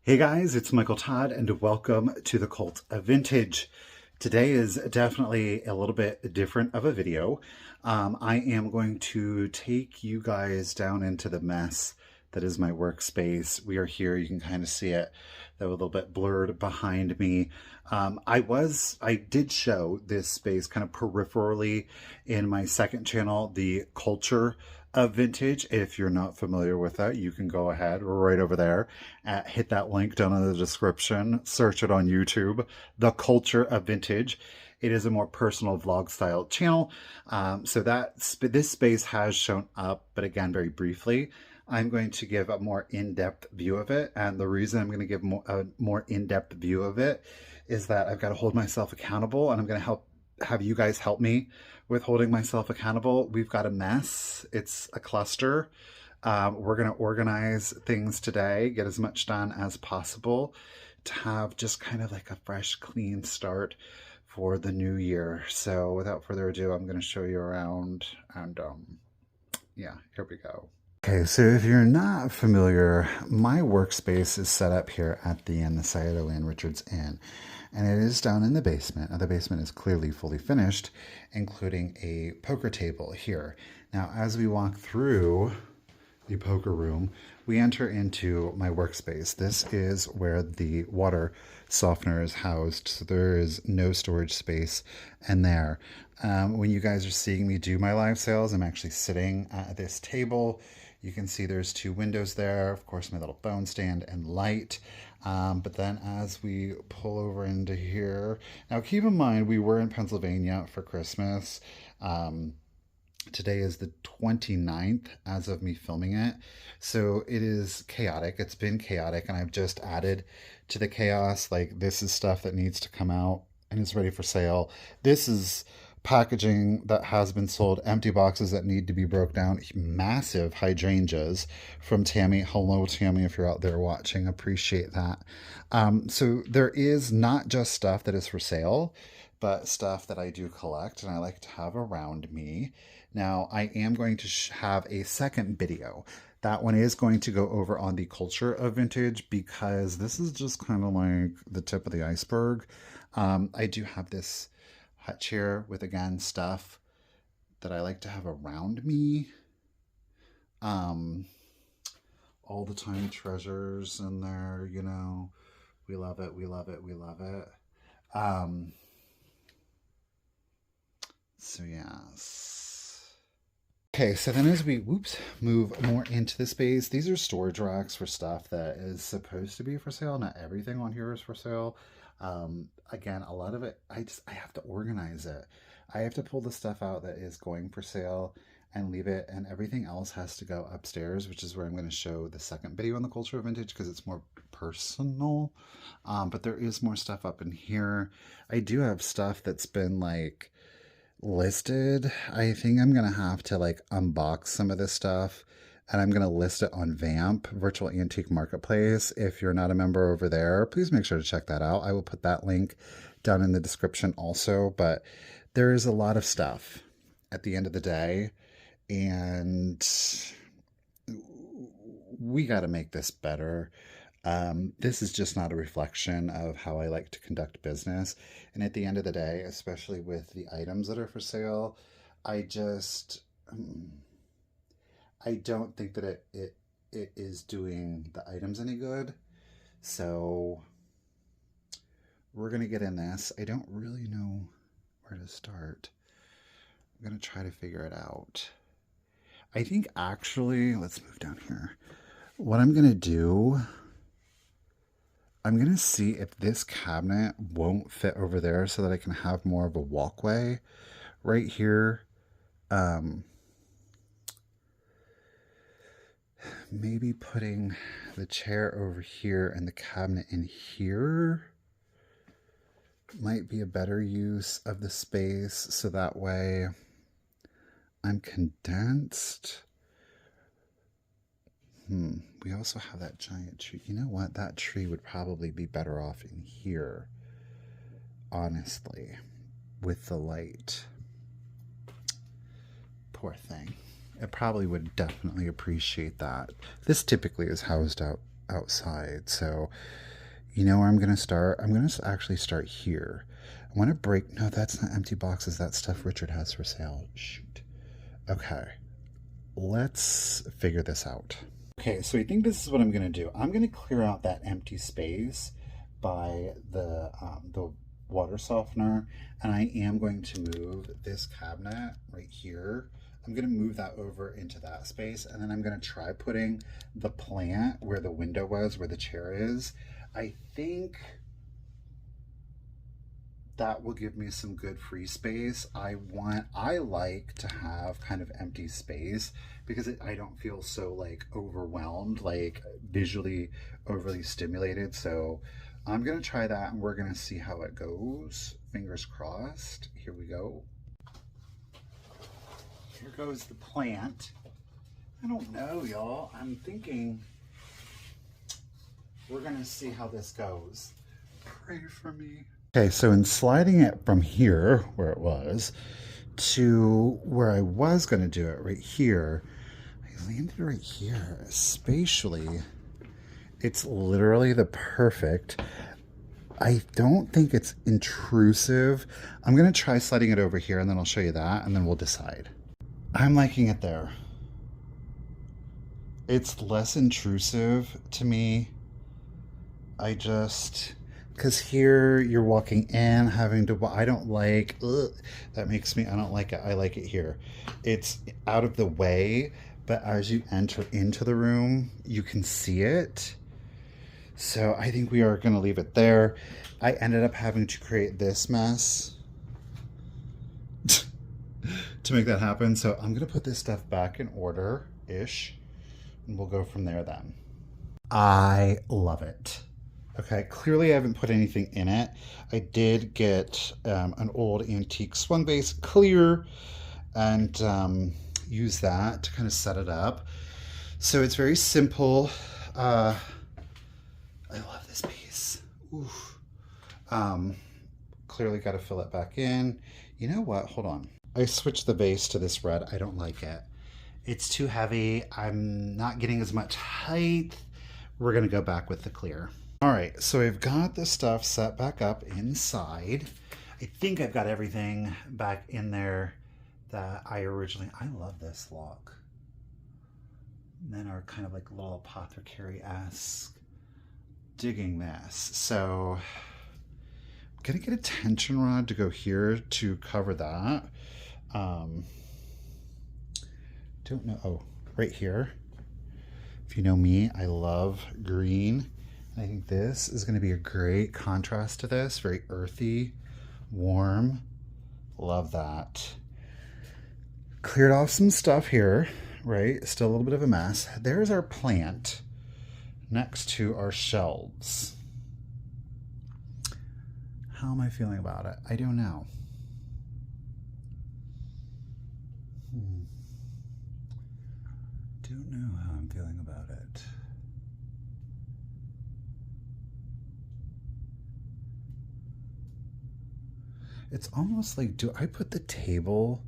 Hey guys, it's Michael Todd and welcome to the Cult of Vintage. Today is definitely a little bit different of a video. I am going to take you guys down into the mess that is my workspace. We are here, you can kind of see it, though a little bit blurred behind me. I did show this space kind of peripherally in my second channel, The Culture of Vintage. If you're not familiar with that, you can go ahead right over there, hit that link down in the description, search it on YouTube, The Culture of Vintage. It is a more personal vlog style channel. So this space has shown up, but again, very briefly. I'm going to give a more in-depth view of it. And the reason I'm going to give a more in-depth view of it is that I've got to hold myself accountable, and I'm going to have you guys help me with holding myself accountable. We've got a mess. It's a cluster. We're going to organize things today, get as much done as possible to have just kind of like a fresh, clean start for the new year. So without further ado, I'm going to show you around, and yeah, here we go. Okay, so if you're not familiar, my workspace is set up here at the inn, the Scioto Ann Richards Inn, and it is down in the basement. Now, the basement is clearly fully finished, including a poker table here. Now, as we walk through the poker room, we enter into my workspace. This is where the water softener is housed, so there is no storage space in there. When you guys are seeing me do my live sales, I'm actually sitting at this table. You can see there's two windows there, of course, my little phone stand and light. But then as we pull over into here, now keep in mind, we were in Pennsylvania for Christmas. Today is the 29th as of me filming it. So it is chaotic. It's been chaotic, and I've just added to the chaos. Like, this is stuff that needs to come out and it's ready for sale. This is packaging that has been sold, empty boxes that need to be broke down, massive hydrangeas from Tammy. Hello, Tammy, if you're out there watching, appreciate that. So there is not just stuff that is for sale, but stuff that I do collect and I like to have around me. Now, I am going to have a second video. That one is going to go over on the culture of vintage, because this is just kind of like the tip of the iceberg. I do have this hut chair with, again, stuff that I like to have around me. All the tiny treasures in there, you know. We love it, we love it, we love it. So yes. Okay, so then as we move more into the space, these are storage racks for stuff that is supposed to be for sale. Not everything on here is for sale. Again, a lot of it, I have to organize it. I have to pull the stuff out that is going for sale and leave it, and everything else has to go upstairs, which is where I'm going to show the second video on the culture of vintage, because it's more personal. But there is more stuff up in here. I do have stuff that's been like listed. I think I'm gonna have to like unbox some of this stuff, and I'm gonna list it on Vamp, Virtual Antique Marketplace. If you're not a member over there, please make sure to check that out. I will put that link down in the description also. But there is a lot of stuff at the end of the day, and we got to make this better. This is just not a reflection of how I like to conduct business. And at the end of the day, especially with the items that are for sale, I don't think that it is doing the items any good. So we're going to get in this. I don't really know where to start. I'm going to try to figure it out. I think actually, let's move down here. What I'm going to do, I'm going to see if this cabinet won't fit over there so that I can have more of a walkway right here. Maybe putting the chair over here and the cabinet in here might be a better use of the space, so that way I'm condensed. We also have that giant tree. You know what? That tree would probably be better off in here, honestly, with the light. Poor thing. It probably would definitely appreciate that. This typically is housed out outside. So you know where I'm going to start? I'm going to actually start here. I want to break, no, that's not empty boxes. That's stuff Richard has for sale. Shoot. Okay. Let's figure this out. Okay, so I think this is what I'm going to do. I'm going to clear out that empty space by the water softener, and I am going to move this cabinet right here. I'm going to move that over into that space, and then I'm going to try putting the plant where the window was, where the chair is. I think that will give me some good free space. I like to have kind of empty space because I don't feel so like overwhelmed, like visually overly stimulated. So I'm gonna try that and we're gonna see how it goes. Fingers crossed. Here we go. Here goes the plant. I don't know, y'all. I'm thinking we're gonna see how this goes. Pray for me. Okay, so in sliding it from here, where it was, to where I was going to do it right here, I landed right here. Spatially, it's literally the perfect. I don't think it's intrusive. I'm going to try sliding it over here, and then I'll show you that, and then we'll decide. I'm liking it there. It's less intrusive to me. Because here you're walking in, having to, I don't like, that makes me, I don't like it. I like it here. It's out of the way, but as you enter into the room, you can see it. So I think we are going to leave it there. I ended up having to create this mess to make that happen. So I'm going to put this stuff back in order-ish, and we'll go from there then. I love it. Okay, clearly I haven't put anything in it. I did get an old antique swung base clear and use that to kind of set it up. So it's very simple. I love this piece. Oof. Clearly got to fill it back in. You know what? Hold on. I switched the base to this red. I don't like it. It's too heavy. I'm not getting as much height. We're going to go back with the clear. All right, so I've got the stuff set back up inside. I think I've got everything back in there that I love this look. And then our kind of like little apothecary-esque digging this. So I'm gonna get a tension rod to go here to cover that. Don't know, oh, right here. If you know me, I love green. I think this is going to be a great contrast to this. Very earthy, warm. Love that. Cleared off some stuff here, right? Still a little bit of a mess. There's our plant next to our shelves. How am I feeling about it? I don't know. Don't know how I'm feeling about it. It's almost like, do I put the table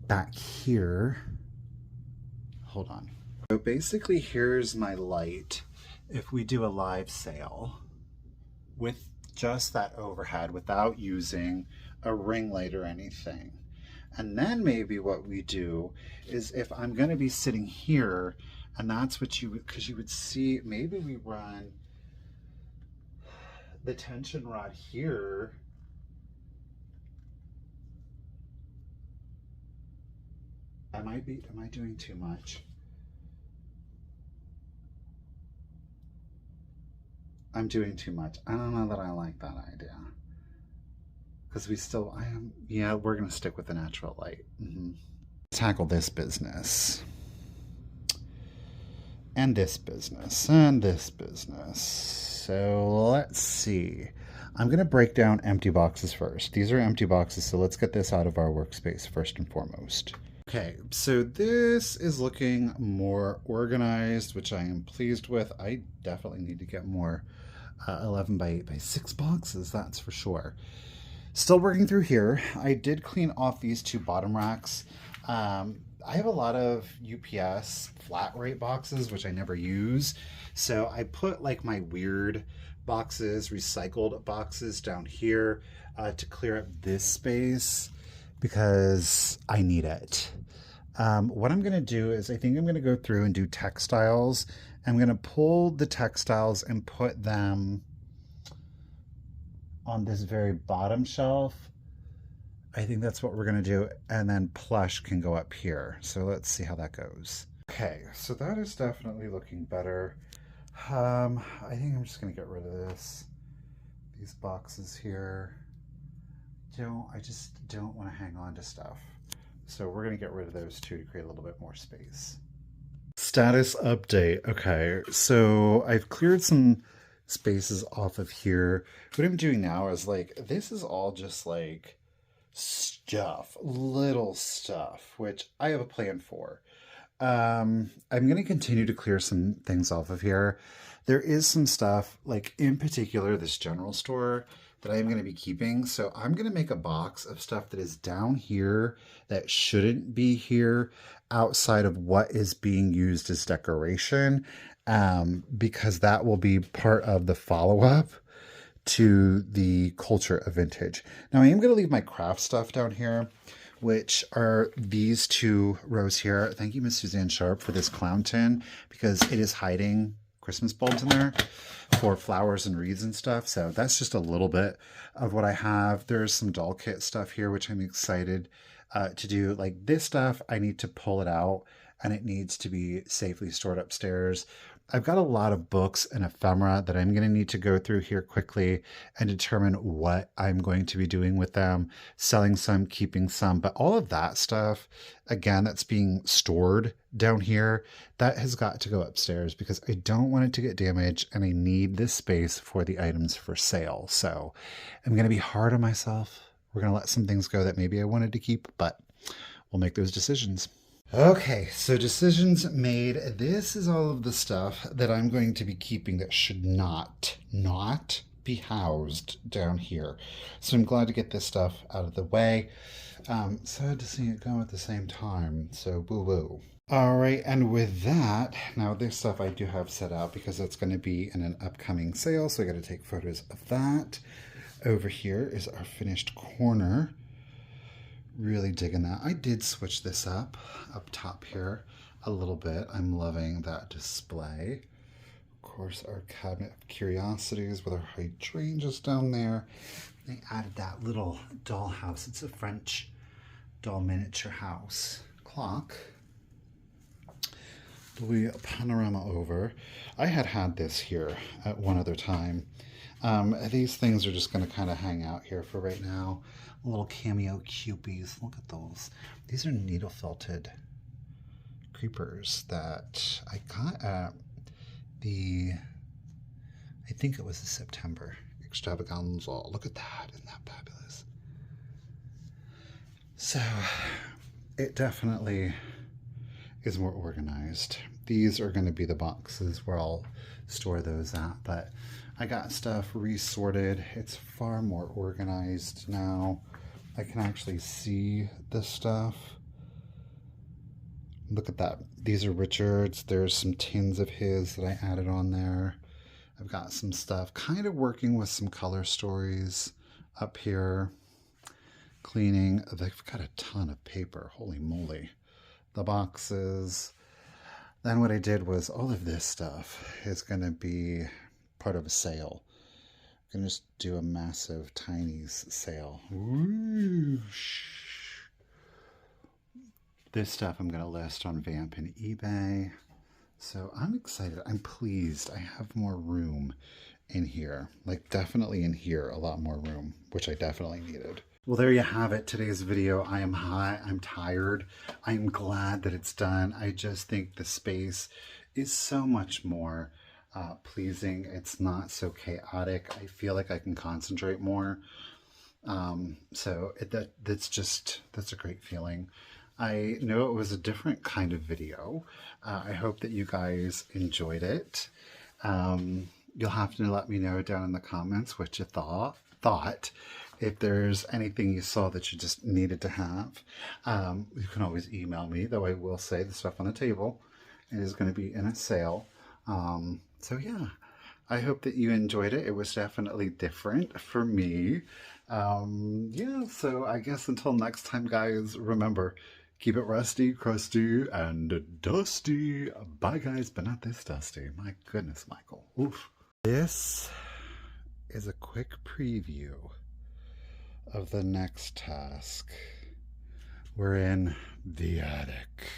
back here? Hold on. So basically here's my light. If we do a live sale with just that overhead without using a ring light or anything. And then maybe what we do is if I'm going to be sitting here, and that's what because you would see, maybe we run the tension rod here. Am I doing too much? I'm doing too much. I don't know that I like that idea. Because yeah, we're going to stick with the natural light. Tackle this business. And this business. And this business. So let's see. I'm going to break down empty boxes first. These are empty boxes, so let's get this out of our workspace first and foremost. Okay, so this is looking more organized, which I am pleased with. I definitely need to get more 11 by 8 by 6 boxes, that's for sure. Still working through here. I did clean off these two bottom racks. I have a lot of UPS flat rate boxes, which I never use. So I put like my weird boxes, recycled boxes down here to clear up this space because I need it. What I'm going to do is I think I'm going to go through and do textiles. I'm going to pull the textiles and put them on this very bottom shelf. I think that's what we're going to do. And then plush can go up here. So let's see how that goes. Okay, so that is definitely looking better. I think I'm just going to get rid of this. These boxes here. I just don't want to hang on to stuff. So we're going to get rid of those two to create a little bit more space. Status update. Okay, so I've cleared some spaces off of here. What I'm doing now is like, this is all just like stuff, little stuff, which I have a plan for. I'm going to continue to clear some things off of here. There is some stuff, like in particular, this general store that I'm going to be keeping. So I'm going to make a box of stuff that is down here that shouldn't be here outside of what is being used as decoration, because that will be part of the follow-up to the culture of vintage. Now I am going to leave my craft stuff down here, which are these two rows here. Thank you, Miss Suzanne Sharp, for this clown tin, because it is hiding Christmas bulbs in there for flowers and wreaths and stuff. So that's just a little bit of what I have. There's some doll kit stuff here, which I'm excited to do. Like this stuff, I need to pull it out and it needs to be safely stored upstairs. I've got a lot of books and ephemera that I'm going to need to go through here quickly and determine what I'm going to be doing with them, selling some, keeping some, but all of that stuff, again, that's being stored down here, that has got to go upstairs because I don't want it to get damaged and I need this space for the items for sale. So I'm going to be hard on myself. We're going to let some things go that maybe I wanted to keep, but we'll make those decisions. Okay, so decisions made. This is all of the stuff that I'm going to be keeping that should not be housed down here. So I'm glad to get this stuff out of the way. Sad to see it go at the same time, so boo-boo. All right, and with that, now this stuff I do have set out because it's going to be in an upcoming sale, so I got to take photos of that. Over here is our finished corner. Really digging that. I did switch this up top here a little bit. I'm loving that display. Of course, our cabinet of curiosities with our hydrangeas down there. They added that little doll house. It's a French doll miniature house clock. Louis panorama over. I had this here at one other time. These things are just going to kind of hang out here for right now. Little cameo cupies. Look at those. These are needle felted creepers that I got at I think it was the September extravaganza. Look at that. Isn't that fabulous? So it definitely is more organized. These are going to be the boxes where I'll store those at, but I got stuff resorted. It's far more organized now. I can actually see the stuff. Look at that. These are Richard's. There's some tins of his that I added on there. I've got some stuff kind of working with some color stories up here. Cleaning. They've got a ton of paper. Holy moly. The boxes. Then what I did was all of this stuff is going to be part of a sale. I'm going to just do a massive tinies sale. Whoosh. This stuff I'm going to list on Vamp and eBay. So I'm excited. I'm pleased. I have more room in here. Like definitely in here, a lot more room, which I definitely needed. Well, there you have it. Today's video. I am hot. I'm tired. I'm glad that it's done. I just think the space is so much more pleasing. It's not so chaotic. I feel like I can concentrate more. That's a great feeling. I know it was a different kind of video. I hope that you guys enjoyed it. You'll have to let me know down in the comments what you thought. If there's anything you saw that you just needed to have, you can always email me, though I will say the stuff on the table is going to be in a sale. So yeah, I hope that you enjoyed it. It was definitely different for me. Yeah, so I guess until next time, guys, remember, keep it rusty, crusty, and dusty. Bye, guys, but not this dusty. My goodness, Michael. Oof. This is a quick preview of the next task. We're in the attic.